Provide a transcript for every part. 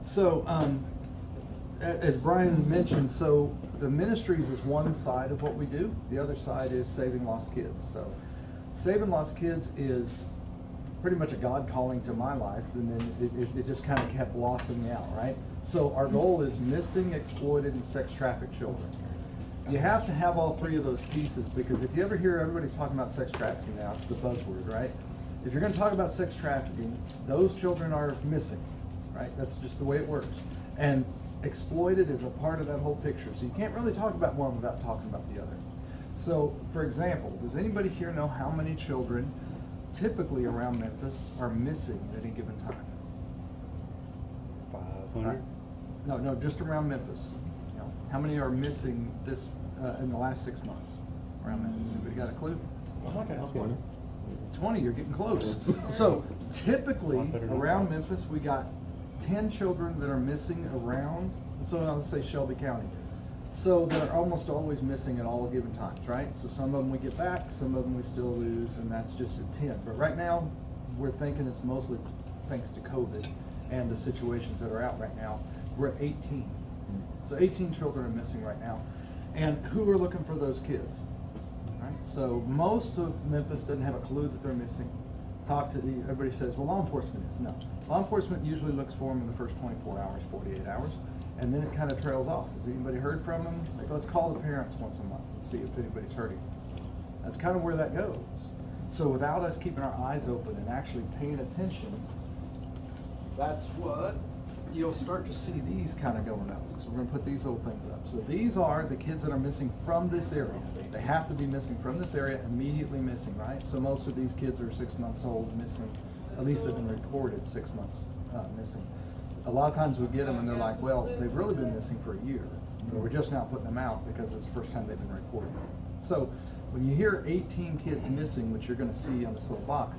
So, as Brian mentioned, so the ministries is one side of what we do. The other side is saving lost kids. So, saving lost kids is pretty much a God calling to my life, and then it just kind of kept blossoming out, right? So our goal is missing, exploited, and sex trafficked children. You have to have all three of those pieces, because if you ever hear everybody's talking about sex trafficking now, it's the buzzword, right? If you're going to talk about sex trafficking, those children are missing, right? That's just the way it works. And exploited is a part of that whole picture. So you can't really talk about one without talking about the other. So, for example, does anybody here know how many children typically around Memphis are missing at any given time? 500? No, just around Memphis. You know, how many are missing this in the last 6 months around Memphis? Anybody got a clue? 20, you're getting close. So typically around Memphis, we got 10 children that are missing around, so let's say Shelby County. So they're almost always missing at all given times, right? So some of them we get back, some of them we still lose, and that's just at 10. But right now, we're thinking it's mostly thanks to COVID and the situations that are out right now. We're at 18. So 18 children are missing right now. And who are looking for those kids? Right? So most of Memphis doesn't have a clue that they're missing. Everybody says, well, law enforcement is. No. Law enforcement usually looks for them in the first 24 hours, 48 hours, and then it kind of trails off. Has anybody heard from them? Like, let's call the parents once a month and see if anybody's hurting. That's kind of where that goes. So without us keeping our eyes open and actually paying attention, that's what you'll start to see these kind of going up. So we're going to put these little things up. So these are the kids that are missing from this area. They have to be missing from this area, immediately missing, right? So most of these kids are 6 months old missing. At least they've been reported 6 months missing. A lot of times we get them and they're like, well, they've really been missing for a year. But we're just now putting them out because it's the first time they've been reported. So when you hear 18 kids missing, which you're going to see on this little box,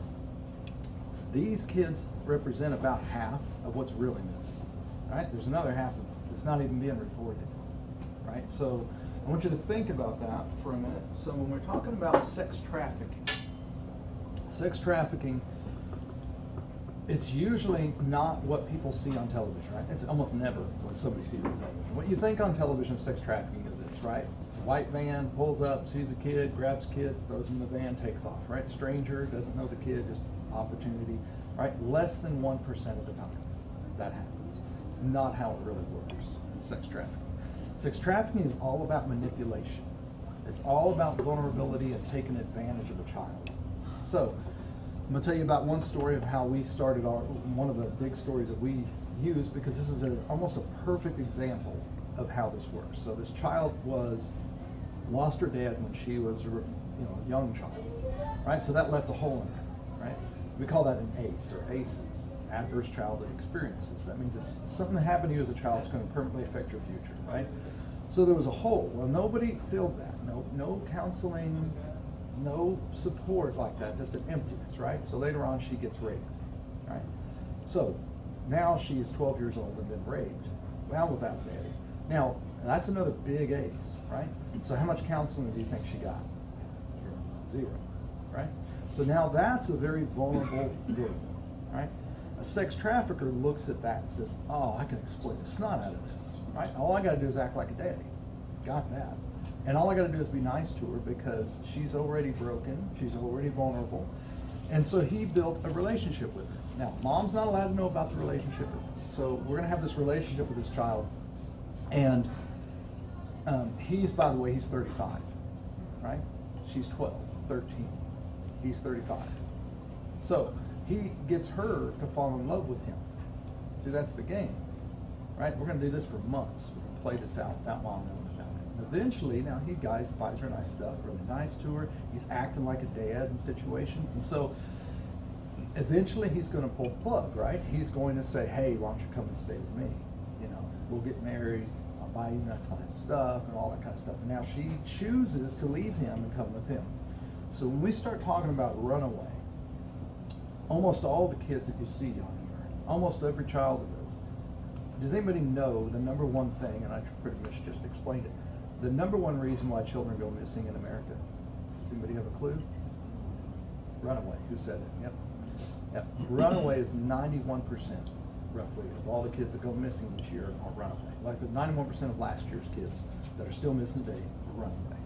these kids represent about half of what's really missing. Right? There's another half that's not even being reported. Right? So I want you to think about that for a minute. So when we're talking about sex trafficking, it's usually not what people see on television, right? It's almost never what somebody sees on television. What you think on television sex trafficking is this, right? White van pulls up, sees a kid, grabs a kid, throws him in the van, takes off, right? Stranger, doesn't know the kid, just opportunity, right? Less than 1% of the time that happens. It's not how it really works in sex trafficking. Sex trafficking is all about manipulation. It's all about vulnerability and taking advantage of a child. So, I'm going to tell you about one story of how we started one of the big stories that we use, because this is almost a perfect example of how this works. So this child lost her dad when she was a young child, right? So that left a hole in her, right? We call that an ACE, or ACEs, adverse childhood experiences. That means it's something that happened to you as a child is going to permanently affect your future, right? So there was a hole. Well, nobody filled that. No counseling, no support like that, just an emptiness, right? So later on she gets raped, right? So now she's 12 years old and been raped, well, without daddy. Now, that's another big ace, right? So how much counseling do you think she got? Zero, right? So now that's a very vulnerable group, right? A sex trafficker looks at that and says, oh, I can exploit the snot out of this, right? All I got to do is act like a daddy. Got that. And all I got to do is be nice to her because she's already broken, she's already vulnerable. And so he built a relationship with her. Now, mom's not allowed to know about the relationship. So we're going to have this relationship with this child. And by the way, he's 35, right? She's 12, 13. He's 35. So he gets her to fall in love with him. See, that's the game, right? We're going to do this for months. We're going to play this out without mom knowing about it. Eventually, now he buys her nice stuff, really nice to her. He's acting like a dad in situations. And so eventually he's going to pull the plug, right? He's going to say, hey, why don't you come and stay with me? We'll get married. I'll buy you nice stuff and all that kind of stuff. And now she chooses to leave him and come with him. So when we start talking about runaway, almost all the kids that you see on here, almost every child of it, does anybody know the number one thing, and I pretty much just explained it, the number one reason why children go missing in America? Does anybody have a clue? Runaway. Who said it? Yep. Runaway is 91%. roughly, of all the kids that go missing each year are runaway. Like the 91% of last year's kids that are still missing today are runaway.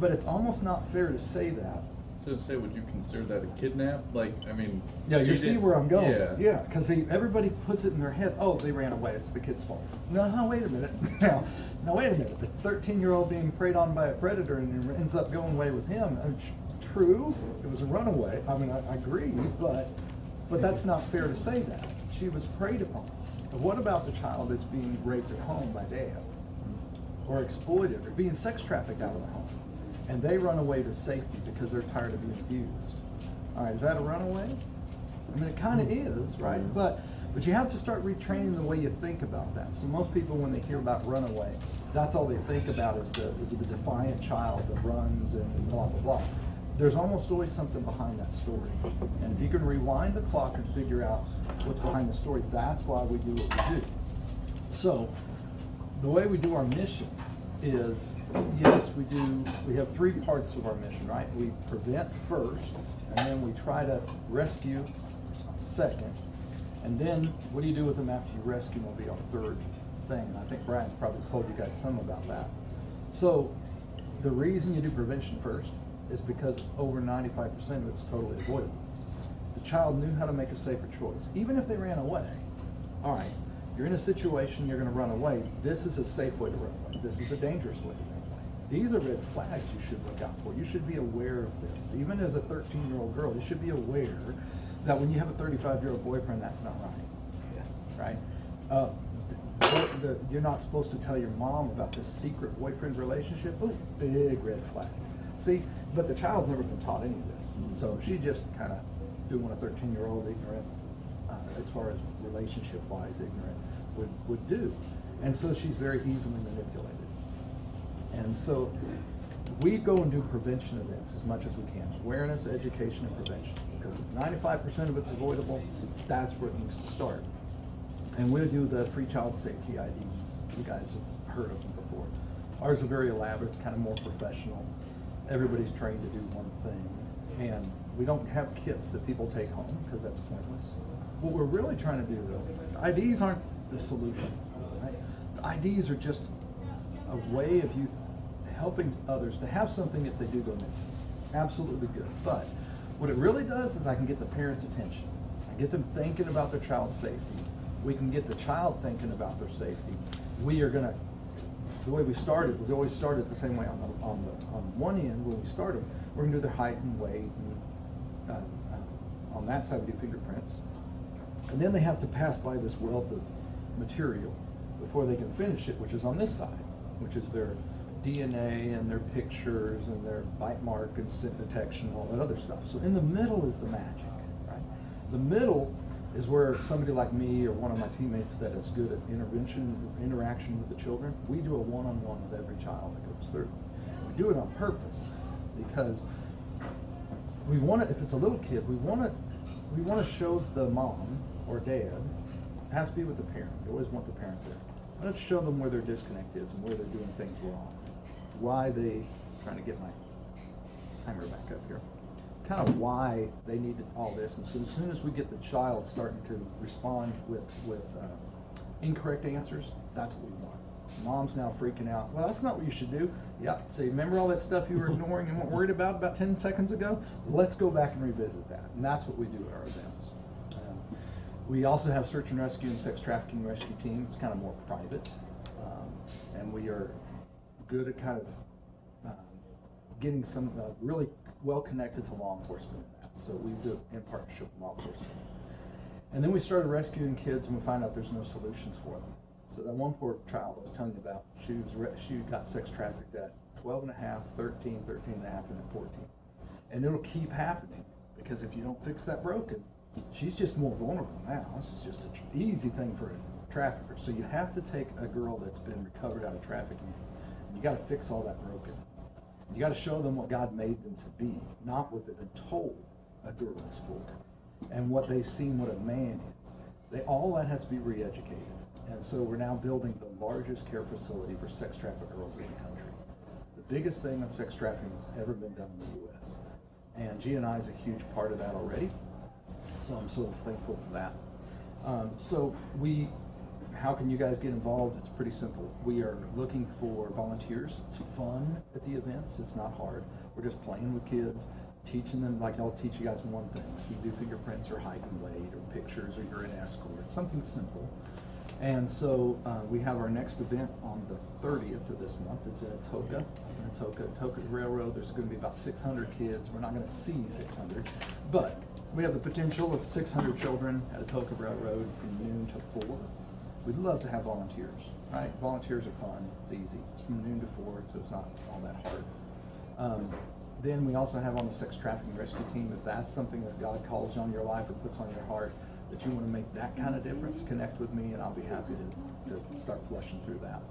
But it's almost not fair to say that. So say, would you consider that a kidnap? Like, I mean, Yeah, you see where I'm going. Yeah, because everybody puts it in their head, oh, they ran away, it's the kid's fault. No, wait a minute. Now, wait a minute. The 13-year-old being preyed on by a predator and ends up going away with him. True, it was a runaway. I mean, I agree, but that's not fair to say that. She was preyed upon. But what about the child that's being raped at home by dad, or exploited, or being sex trafficked out of the home, and they run away to safety because they're tired of being abused? All right, is that a runaway? I mean, it kind of is, right? But you have to start retraining the way you think about that. So most people, when they hear about runaway, that's all they think about is the defiant child that runs and blah, blah, blah. There's almost always something behind that story. And if you can rewind the clock and figure out what's behind the story, that's why we do what we do. So the way we do our mission is, yes, we have three parts of our mission, right? We prevent first, and then we try to rescue second. And then what do you do with them after you rescue them will be our third thing. And I think Brian's probably told you guys some about that. So the reason you do prevention first is because over 95% of it's totally avoidable. The child knew how to make a safer choice, even if they ran away. All right, you're in a situation, you're going to run away. This is a safe way to run away. This is a dangerous way to run away. These are red flags you should look out for. You should be aware of this. Even as a 13-year-old girl, you should be aware that when you have a 35-year-old boyfriend, that's not right. Right? You're not supposed to tell your mom about this secret boyfriend relationship. Ooh, big red flag. See, but the child's never been taught any of this. So she just kind of doing what a 13-year-old ignorant, as far as relationship-wise ignorant, would do. And so she's very easily manipulated. And so we go and do prevention events as much as we can. Awareness, education, and prevention. Because if 95% of it's avoidable, that's where it needs to start. And we'll do the free child safety IDs. You guys have heard of them before. Ours are very elaborate, kind of more professional. Everybody's trained to do one thing. And we don't have kits that people take home because that's pointless. What we're really trying to do, though, IDs aren't the solution. Right? IDs are just a way of you helping others to have something if they do go missing. Absolutely good. But what it really does is I can get the parents' attention. I get them thinking about their child's safety. We can get the child thinking about their safety. We are going to, the way we started, we always started the same way on one end when we started. We're going to do their height and weight, and on that side we do fingerprints. And then they have to pass by this wealth of material before they can finish it, which is on this side, which is their DNA and their pictures and their bite mark and scent detection and all that other stuff. So in the middle is the magic, right? The middle is where somebody like me or one of my teammates that is good at interaction with the children, we do a one-on-one with every child that goes through. We do it on purpose because we want to, if it's a little kid, we want to show the mom or dad, it has to be with the parent. You always want the parent there. I want to show them where their disconnect is and where they're doing things wrong. Why they, trying to get my timer back up here. Kind of why they needed all this. And so as soon as we get the child starting to respond with incorrect answers, that's what we want. Mom's now freaking out. Well, that's not what you should do. Yep. So remember all that stuff you were ignoring and weren't worried about 10 seconds ago? Let's go back and revisit that. And that's what we do at our events. We also have search and rescue and sex trafficking rescue teams. It's kind of more private. And we are good at kind of getting some really well connected to law enforcement in that. So we do it in partnership with law enforcement. And then we started rescuing kids and we find out there's no solutions for them. So that one poor child I was telling you about, she got sex trafficked at 12 and a half, 13, 13 and a half, and then 14. And it'll keep happening because if you don't fix that broken, she's just more vulnerable now. This is just an easy thing for a trafficker. So you have to take a girl that's been recovered out of trafficking and you got to fix all that broken. You got to show them what God made them to be, not what they've been told a girl is for, and what they've seen what a man is. All that has to be re-educated. And so we're now building the largest care facility for sex trafficked girls in the country. The biggest thing on sex trafficking that's ever been done in the U.S. And G&I is a huge part of that already. So I'm so thankful for that. So how can you guys get involved? It's pretty simple. We are looking for volunteers. It's fun at the events. It's not hard. We're just playing with kids, teaching them, like I'll teach you guys one thing. You do fingerprints or height and weight or pictures or you're an escort, something simple. And so we have our next event on the 30th of this month. It's in Atoka Railroad. There's going to be about 600 kids. We're not going to see 600, but we have the potential of 600 children at Atoka Railroad from noon to 4. We'd love to have volunteers, right? Volunteers are fun. It's easy. It's from noon to 4, so it's not all that hard. Then we also have on the sex trafficking rescue team, if that's something that God calls on your life or puts on your heart, that you want to make that kind of difference, connect with me and I'll be happy to start flushing through that.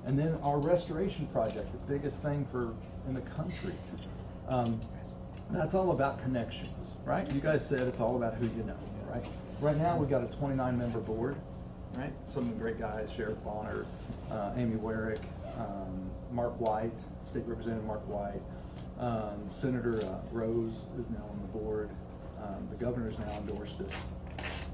And then our restoration project, the biggest thing in the country, that's all about connections, right? You guys said it's all about who you know, right? Right now we've got a 29-member board, right? Some great guys, Sheriff Bonner, Amy Warwick, Mark White, State Representative Mark White, Senator Rose is now on the board. The governor's now endorsed it.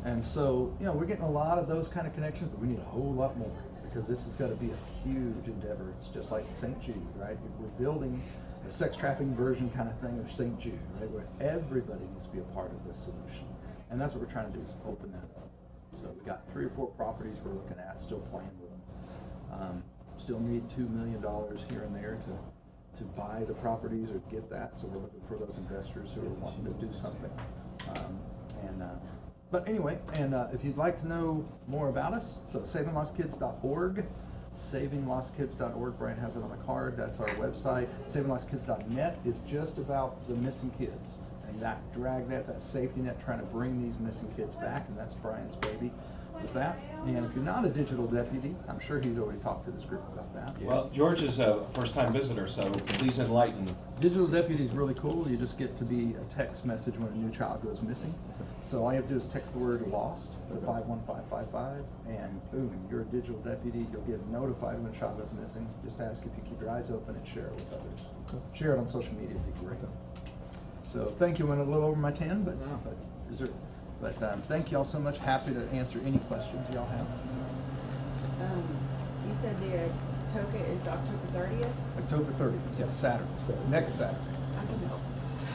And so, we're getting a lot of those kind of connections, but we need a whole lot more because this has got to be a huge endeavor. It's just like St. Jude, right? We're building a sex trafficking version kind of thing of St. Jude, right? Where everybody needs to be a part of this solution. And that's what we're trying to do is open that up. So we got 3 or 4 properties we're looking at, still playing with them. Still need $2 million here and there to buy the properties or get that. So we're looking for those investors who are wanting to do something. But anyway, if you'd like to know more about us, so savinglostkids.org, savinglostkids.org, Brian has it on the card, that's our website. Savinglostkids.net is just about the missing kids and that dragnet, that safety net, trying to bring these missing kids back, and that's Brian's baby with that. And if you're not a digital deputy, I'm sure he's already talked to this group about that. Well, George is a first-time visitor, so please enlighten. Digital deputy is really cool. You just get to be a text message when a new child goes missing. So all you have to do is text the word lost to 51555, and boom, you're a digital deputy. You'll get notified when a child goes missing. Just ask if you keep your eyes open and share it with others. Share it on social media would be great. So thank you. Went a little over my 10, but thank you all so much. Happy to answer any questions y'all have. You said the Atoka is October 30th? October 30th, yes, Saturday. Next Saturday. I can help.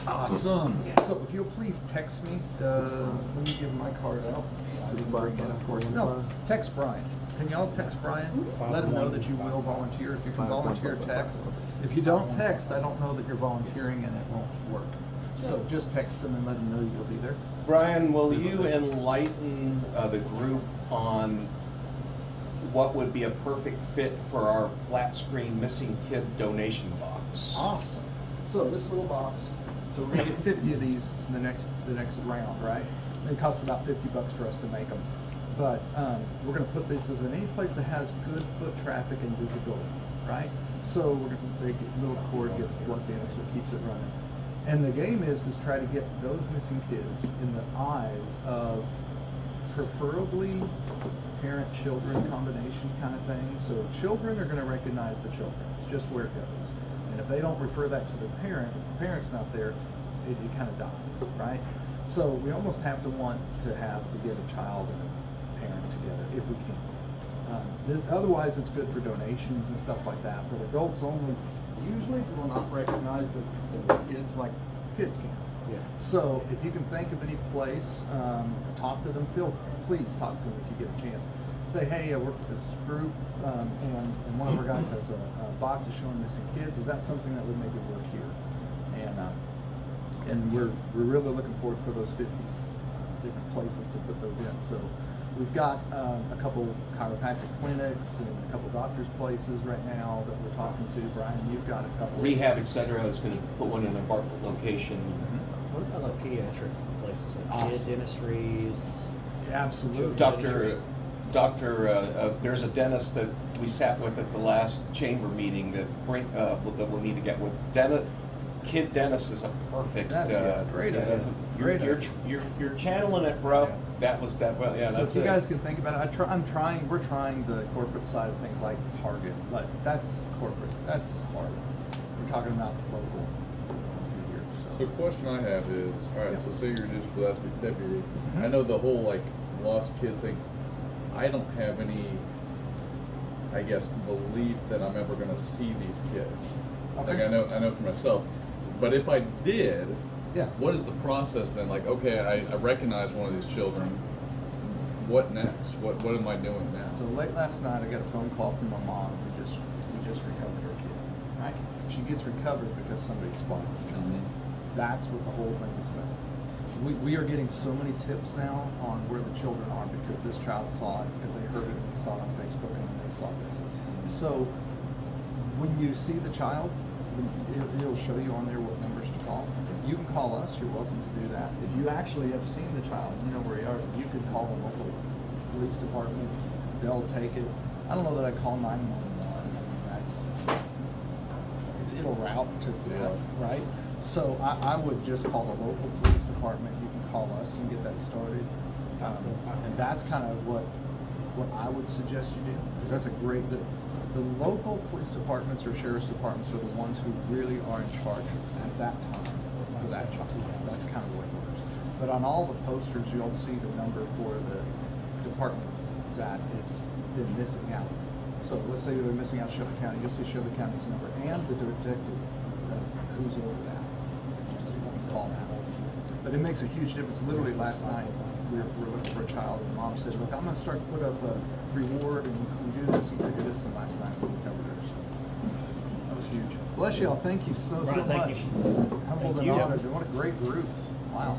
Awesome. Yeah. So if you'll please text me, let me give my card out. So you can bring in, of course. No, text Brian. Can y'all text Brian? Let him know that you will volunteer. If you can volunteer, text. If you don't text, I don't know that you're volunteering and it won't work. So just text them and let them know you'll be there. Brian, will you enlighten the group on what would be a perfect fit for our flat screen missing kid donation box? Awesome. So this little box, so we're gonna get 50 of these in the next round, right? It costs about $50 for us to make them. But we're gonna put this in any place that has good foot traffic and visibility, right? So the little cord gets plugged in, so it keeps it running. And the game is try to get those missing kids in the eyes of preferably parent-children combination kind of thing. So children are going to recognize the children. It's just where it goes. And if they don't refer that to the parent, if the parent's not there, it kind of dies, right? So we almost have to want to get a child and a parent together if we can. Otherwise, it's good for donations and stuff like that. But adults only usually will not recognize the kids like kids can. Yeah. So if you can think of any place, talk to them. Please talk to them if you get a chance. Say, hey, I work with this group, and one of our guys has a box of showing missing kids. Is that something that would maybe work here? And we're really looking forward for those 50 different places to put those in. So we've got a couple chiropractic clinics and a couple doctors' places right now that we're talking to. Brian, you've got a couple. Rehab, etc. is going to put one in a Bartlett location. What about like pediatric places, like Awesome. kid dentistries? Absolutely. There's a dentist that we sat with at the last chamber meeting that we'll need to get with. Kid dentist is a perfect. That's great idea. You're channeling it, bro. Yeah. That was that. Well, yeah. So That's if you it. guys can think about it, we're trying the corporate side of things like Target, but that's corporate. That's hard. We're talking about local here. So the question I have is, all right, Yeah. so say you're just for that deputy. Mhm. I know the whole lost kids, like, I don't have any, I guess, belief that I'm ever gonna see these kids. Like, Okay. I know for myself, but if I did, Yeah. what is the process then? Like, okay, I recognize one of these children, what next? What am I doing now? So late last night, I got a phone call from my mom. We just recovered her kid. Right? She gets recovered because somebody spotted her. That's what the whole thing is about. We are getting so many tips now on where the children are because this child saw it, because they heard it and they saw it on Facebook and they saw this. So when you see the child, it'll show you on there what numbers to call. You can call us. You're welcome to do that. If you actually have seen the child, you know where you are. You can call the local police department. They'll take it. I don't know that I call 911. I mean, it'll route to death, right? So I would just call the local police department. You can call us and get that started. And that's kind of what I would suggest you do, because that's a great. The local police departments or sheriff's departments are the ones who really are in charge at that time for that child. That's kind of the way it works. But on all the posters, you'll see the number for the department that it's been missing out. So let's say they're missing out Shelby County, you'll see Shelby County's number and the detective who's over that. So you want to call that. But it makes a huge difference. Literally last night, we were looking for a child, and mom said, look, I'm going to start to put up a reward, and we do this and we do this, and last night we covered her. So that was huge. Bless y'all. Thank you so Right, much. thank you. Humbled Thank and you. honored. What a great group. Wow.